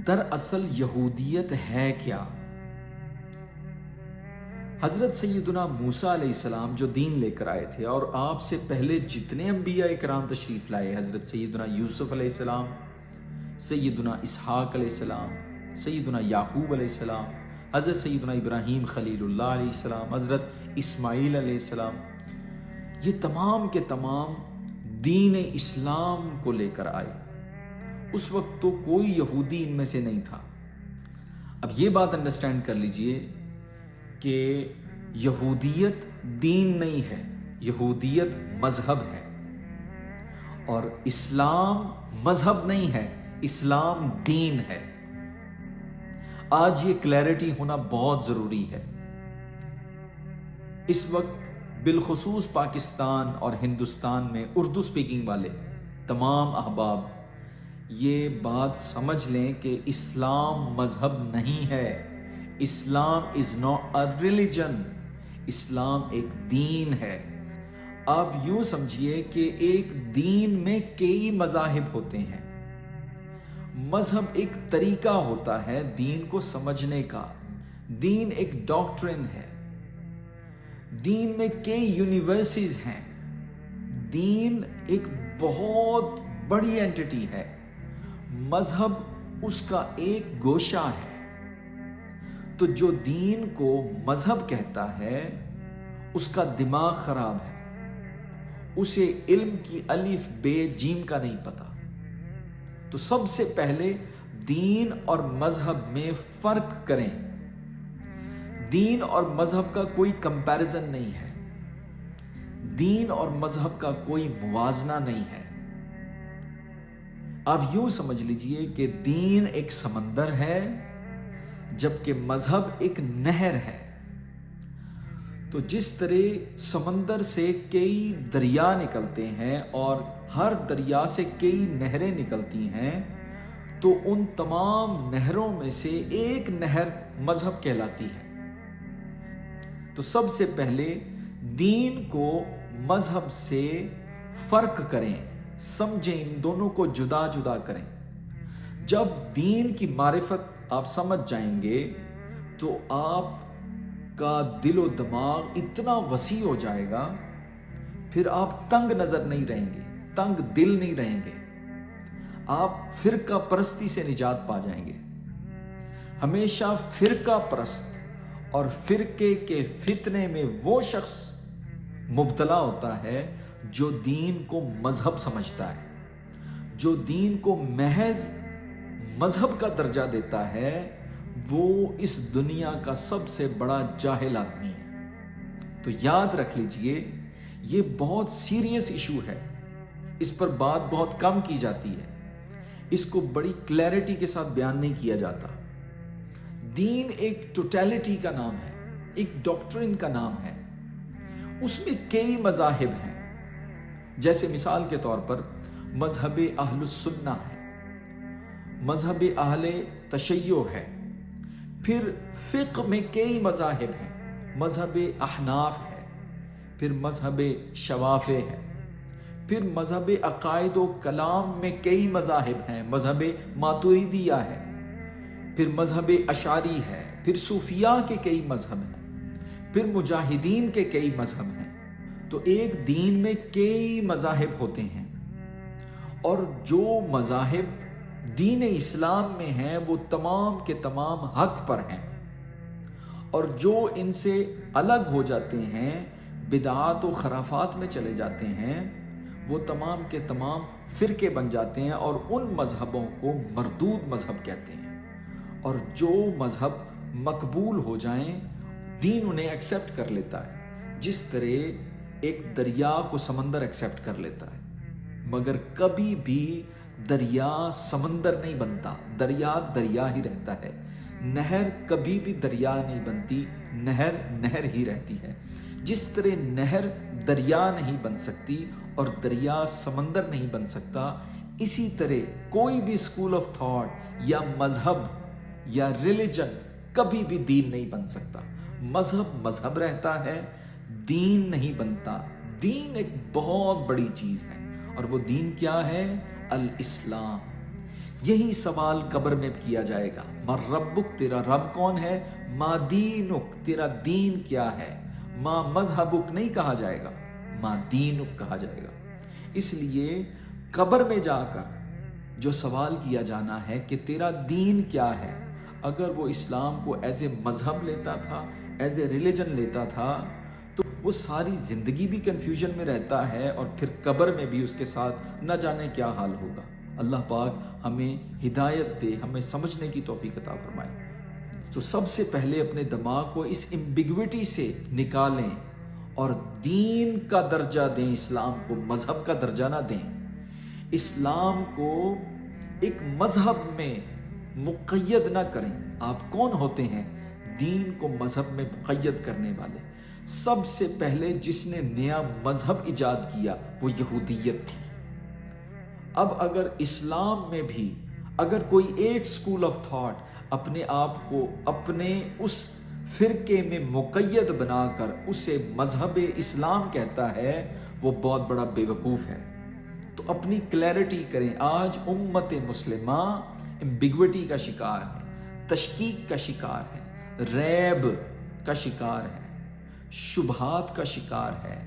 دراصل یہودیت ہے کیا؟ حضرت سیدنا موسیٰ علیہ السلام جو دین لے کر آئے تھے، اور آپ سے پہلے جتنے انبیاء کرام تشریف لائے، حضرت سیدنا یوسف علیہ السلام، سیدنا اسحاق علیہ السلام، سیدنا یعقوب علیہ السلام، حضرت سیدنا ابراہیم خلیل اللہ علیہ السلام، حضرت اسماعیل علیہ السلام، یہ تمام کے تمام دین اسلام کو لے کر آئے۔ اس وقت تو کوئی یہودی ان میں سے نہیں تھا۔ اب یہ بات انڈرسٹینڈ کر لیجئے کہ یہودیت دین نہیں ہے، یہودیت مذہب ہے، اور اسلام مذہب نہیں ہے، اسلام دین ہے۔ آج یہ کلیئرٹی ہونا بہت ضروری ہے۔ اس وقت بالخصوص پاکستان اور ہندوستان میں اردو سپیکنگ والے تمام احباب یہ بات سمجھ لیں کہ اسلام مذہب نہیں ہے، اسلام از ناٹ اے ریلیجن، اسلام ایک دین ہے۔ آپ یوں سمجھیے کہ ایک دین میں کئی مذاہب ہوتے ہیں۔ مذہب ایک طریقہ ہوتا ہے دین کو سمجھنے کا، دین ایک ڈاکٹرن ہے، دین میں کئی یونیورسز ہیں، دین ایک بہت بڑی اینٹی ہے، مذہب اس کا ایک گوشہ ہے۔ تو جو دین کو مذہب کہتا ہے اس کا دماغ خراب ہے، اسے علم کی الف بے جیم کا نہیں پتا۔ تو سب سے پہلے دین اور مذہب میں فرق کریں۔ دین اور مذہب کا کوئی کمپیریزن نہیں ہے، دین اور مذہب کا کوئی موازنہ نہیں ہے۔ آپ یوں سمجھ لیجئے کہ دین ایک سمندر ہے جبکہ مذہب ایک نہر ہے۔ تو جس طرح سمندر سے کئی دریا نکلتے ہیں اور ہر دریا سے کئی نہریں نکلتی ہیں، تو ان تمام نہروں میں سے ایک نہر مذہب کہلاتی ہے۔ تو سب سے پہلے دین کو مذہب سے فرق کریں، سمجھیں، ان دونوں کو جدا جدا کریں۔ جب دین کی معرفت آپ سمجھ جائیں گے تو آپ کا دل و دماغ اتنا وسیع ہو جائے گا، پھر آپ تنگ نظر نہیں رہیں گے، تنگ دل نہیں رہیں گے، آپ فرقہ پرستی سے نجات پا جائیں گے۔ ہمیشہ فرقہ پرست اور فرقے کے فتنے میں وہ شخص مبتلا ہوتا ہے جو دین کو مذہب سمجھتا ہے، جو دین کو محض مذہب کا درجہ دیتا ہے، وہ اس دنیا کا سب سے بڑا جاہل آدمی ہے۔ تو یاد رکھ لیجئے، یہ بہت سیریس ایشو ہے، اس پر بات بہت کم کی جاتی ہے، اس کو بڑی کلیئرٹی کے ساتھ بیان نہیں کیا جاتا۔ دین ایک ٹوٹیلٹی کا نام ہے، ایک ڈاکٹرن کا نام ہے، اس میں کئی مذاہب ہیں۔ جیسے مثال کے طور پر مذہب اہل السنہ ہے، مذہب اہل تشیع ہے، پھر فقہ میں کئی مذاہب ہیں، مذہب احناف ہے، پھر مذہب شوافع ہے، پھر مذہب عقائد و کلام میں کئی مذاہب ہیں، مذہب ماتریدیہ ہے، پھر مذہب اشعری ہے، پھر صوفیاء کے کئی مذہب ہیں، پھر مجاہدین کے کئی مذہب ہیں۔ تو ایک دین میں کئی مذاہب ہوتے ہیں، اور جو مذاہب دین اسلام میں ہیں وہ تمام کے تمام حق پر ہیں، اور جو ان سے الگ ہو جاتے ہیں، بدعات و خرافات میں چلے جاتے ہیں، وہ تمام کے تمام فرقے بن جاتے ہیں اور ان مذہبوں کو مردود مذہب کہتے ہیں۔ اور جو مذہب مقبول ہو جائیں، دین انہیں ایکسیپٹ کر لیتا ہے، جس طرح ایک دریا کو سمندر ایکسیپٹ کر لیتا ہے۔ مگر کبھی بھی دریا سمندر نہیں بنتا، دریا دریا ہی رہتا ہے۔ نہر کبھی بھی دریا نہیں بنتی، نہر نہر ہی رہتی ہے۔ جس طرح نہر دریا نہیں بن سکتی اور دریا سمندر نہیں بن سکتا، اسی طرح کوئی بھی اسکول آف تھاٹ یا مذہب یا ریلیجن کبھی بھی دین نہیں بن سکتا۔ مذہب مذہب رہتا ہے، دین نہیں بنتا۔ دین ایک بہت بڑی چیز ہے، اور وہ دین کیا ہے؟ الاسلام۔ یہی سوال قبر میں کیا جائے گا، من ربک، تیرا رب کون ہے، ما دینک، تیرا دین کیا ہے، ما مذہبک نہیں کہا جائے گا، ما دینک کہا جائے گا۔ اس لیے قبر میں جا کر جو سوال کیا جانا ہے کہ تیرا دین کیا ہے، اگر وہ اسلام کو ایز اے مذہب لیتا تھا، ایز اے ریلیجن لیتا تھا، تو وہ ساری زندگی بھی کنفیوژن میں رہتا ہے، اور پھر قبر میں بھی اس کے ساتھ نہ جانے کیا حال ہوگا۔ اللہ پاک ہمیں ہدایت دے، ہمیں سمجھنے کی توفیق عطا فرمائے۔ تو سب سے پہلے اپنے دماغ کو اس ایمبیگوٹی سے نکالیں اور دین کا درجہ دیں، اسلام کو مذہب کا درجہ نہ دیں۔ اسلام کو ایک مذہب میں مقید نہ کریں۔ آپ کون ہوتے ہیں دین کو مذہب میں مقید کرنے والے؟ سب سے پہلے جس نے نیا مذہب ایجاد کیا وہ یہودیت تھی۔ اب اگر اسلام میں بھی اگر کوئی ایک اسکول آف تھاٹ اپنے آپ کو اپنے اس فرقے میں مقید بنا کر اسے مذہب اسلام کہتا ہے، وہ بہت بڑا بے وقوف ہے۔ تو اپنی کلیئرٹی کریں۔ آج امت مسلمہ ایمبیگوٹی کا شکار ہے، تشکیک کا شکار ہے، ریب کا شکار ہے، شبہات کا شکار ہے،